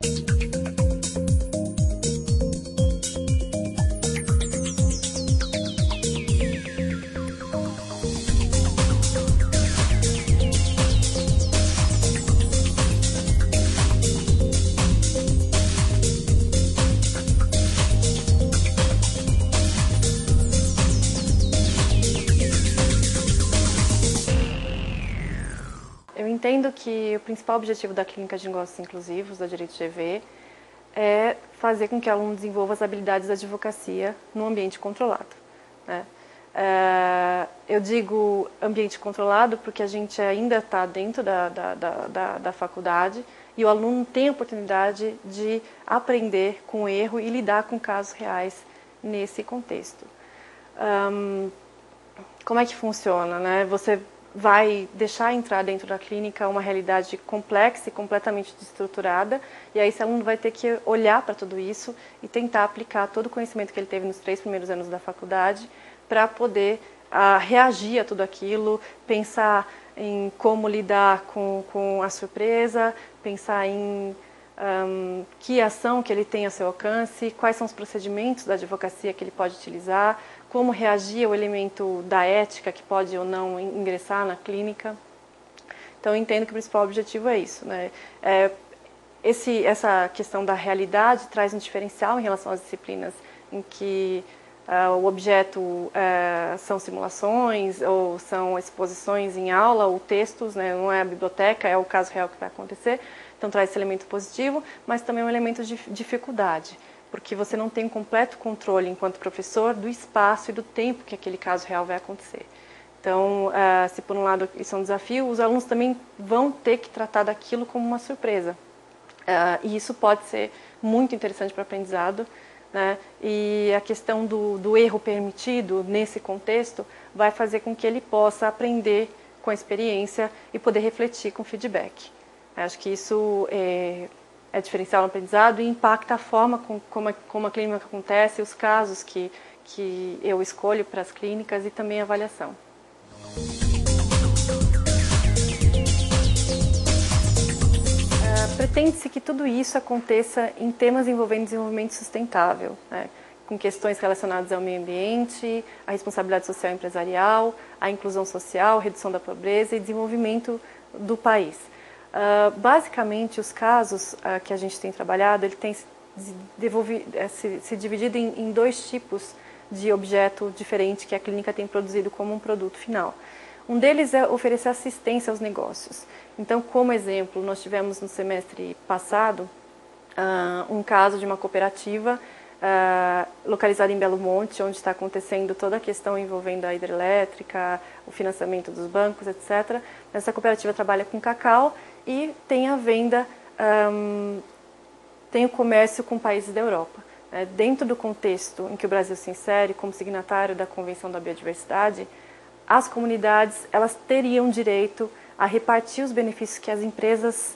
Eu entendo que o principal objetivo da Clínica de Negócios Inclusivos, da Direito GV, é fazer com que o aluno desenvolva as habilidades da advocacia no ambiente controlado, né? Eu digo ambiente controlado porque a gente ainda está dentro da faculdade e o aluno tem a oportunidade de aprender com o erro e lidar com casos reais nesse contexto. Como é que funciona, né? Você vai deixar entrar dentro da clínica uma realidade complexa e completamente desestruturada, e aí esse aluno vai ter que olhar para tudo isso e tentar aplicar todo o conhecimento que ele teve nos 3 primeiros anos da faculdade para poder reagir a tudo aquilo, pensar em como lidar com a surpresa, pensar em que ação que ele tem a seu alcance, quais são os procedimentos da advocacia que ele pode utilizar, como reagir ao elemento da ética que pode ou não ingressar na clínica. Então, eu entendo que o principal objetivo é isso, né? Essa questão da realidade traz um diferencial em relação às disciplinas em que o objeto são simulações ou são exposições em aula ou textos, né? Não é a biblioteca, é o caso real que vai acontecer. Então, traz esse elemento positivo, mas também um elemento de dificuldade, porque você não tem um completo controle, enquanto professor, do espaço e do tempo que aquele caso real vai acontecer. Então, se por um lado isso é um desafio, os alunos também vão ter que tratar daquilo como uma surpresa. E isso pode ser muito interessante para o aprendizado, né? E a questão do erro permitido nesse contexto vai fazer com que ele possa aprender com a experiência e poder refletir com feedback. Acho que isso é diferencial no aprendizado e impacta a forma como a clínica acontece, os casos que eu escolho para as clínicas e também a avaliação. Pretende-se que tudo isso aconteça em temas envolvendo desenvolvimento sustentável, né? Com questões relacionadas ao meio ambiente, à responsabilidade social e empresarial, à inclusão social, redução da pobreza e desenvolvimento do país. Basicamente, os casos que a gente tem trabalhado, ele tem se dividido em 2 tipos de objeto diferente que a clínica tem produzido como um produto final. Um deles é oferecer assistência aos negócios. Então, como exemplo, nós tivemos no semestre passado um caso de uma cooperativa localizada em Belo Monte, onde está acontecendo toda a questão envolvendo a hidrelétrica, o financiamento dos bancos, etc. Essa cooperativa trabalha com cacau e tem a venda, tem o comércio com países da Europa. Dentro do contexto em que o Brasil se insere como signatário da Convenção da Biodiversidade, as comunidades elas teriam direito a repartir os benefícios que as empresas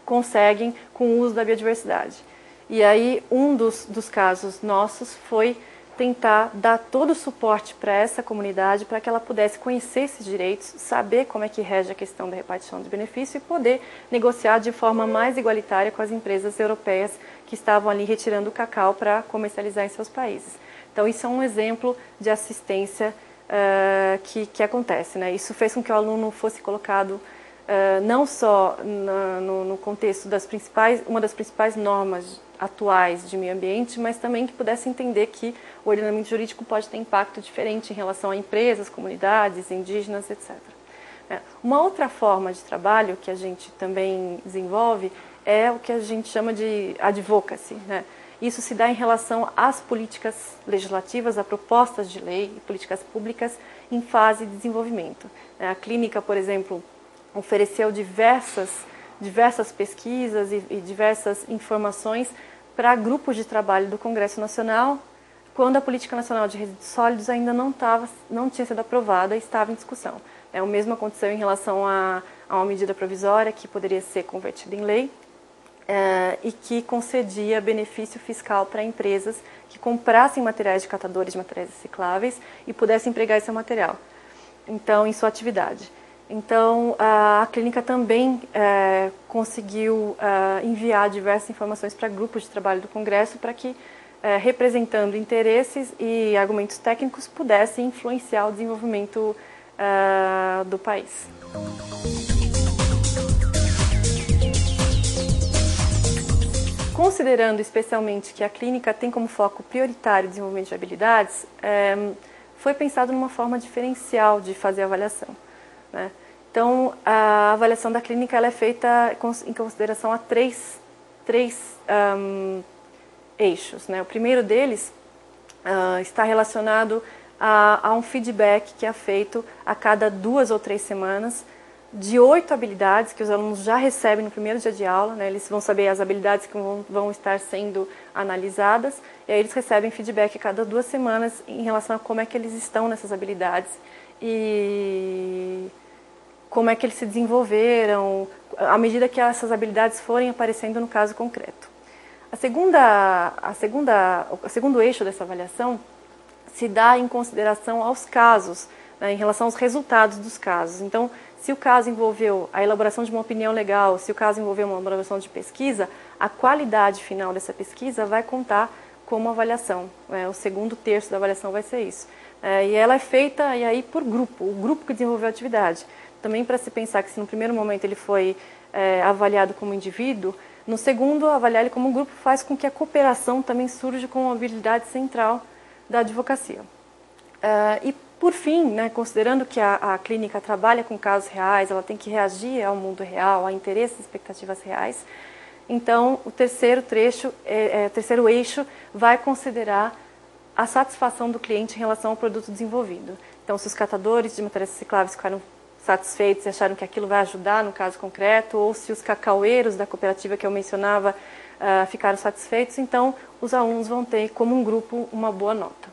conseguem com o uso da biodiversidade. E aí um dos casos nossos foi tentar dar todo o suporte para essa comunidade para que ela pudesse conhecer esses direitos, saber como é que rege a questão da repartição de benefício e poder negociar de forma mais igualitária com as empresas europeias que estavam ali retirando o cacau para comercializar em seus países. Então isso é um exemplo de assistência que acontece, né? Isso fez com que o aluno fosse colocado não só no contexto uma das principais normas atuais de meio ambiente, mas também que pudesse entender que o ordenamento jurídico pode ter impacto diferente em relação a empresas, comunidades, indígenas, etc. Uma outra forma de trabalho que a gente também desenvolve é o que a gente chama de advocacy, né? Isso se dá em relação às políticas legislativas, a propostas de lei e políticas públicas em fase de desenvolvimento. A clínica, por exemplo, ofereceu diversas pesquisas e diversas informações para grupos de trabalho do Congresso Nacional, quando a Política Nacional de Resíduos Sólidos ainda não tinha sido aprovada e estava em discussão. O mesmo aconteceu em relação a uma medida provisória que poderia ser convertida em lei e que concedia benefício fiscal para empresas que comprassem materiais de catadores de materiais recicláveis e pudessem empregar esse material, então, em sua atividade. Então, a clínica também conseguiu enviar diversas informações para grupos de trabalho do Congresso para que, representando interesses e argumentos técnicos, pudessem influenciar o desenvolvimento do país. Considerando especialmente que a clínica tem como foco prioritário o desenvolvimento de habilidades, foi pensado numa forma diferencial de fazer a avaliação, né? Então, a avaliação da clínica ela é feita em consideração a três eixos, né? O primeiro deles está relacionado a um feedback que é feito a cada 2 ou 3 semanas de 8 habilidades que os alunos já recebem no primeiro dia de aula, né? Eles vão saber as habilidades que vão estar sendo analisadas, e aí eles recebem feedback a cada 2 semanas em relação a como é que eles estão nessas habilidades e como é que eles se desenvolveram, à medida que essas habilidades forem aparecendo no caso concreto. O segundo eixo dessa avaliação se dá em consideração aos casos, né, em relação aos resultados dos casos. Então, se o caso envolveu a elaboração de uma opinião legal, se o caso envolveu uma elaboração de pesquisa, a qualidade final dessa pesquisa vai contar como avaliação. O segundo terço da avaliação vai ser isso. E ela é feita e aí por grupo, o grupo que desenvolveu a atividade. Também para se pensar que se no primeiro momento ele foi avaliado como indivíduo, no segundo, avaliar ele como grupo faz com que a cooperação também surja como uma habilidade central da advocacia. E por fim, né, considerando que a clínica trabalha com casos reais, ela tem que reagir ao mundo real, a interesses e expectativas reais, então o terceiro eixo vai considerar a satisfação do cliente em relação ao produto desenvolvido. Então, se os catadores de materiais recicláveis ficaram satisfeitos e acharam que aquilo vai ajudar no caso concreto, ou se os cacaueiros da cooperativa que eu mencionava ficaram satisfeitos, então os alunos vão ter como um grupo uma boa nota.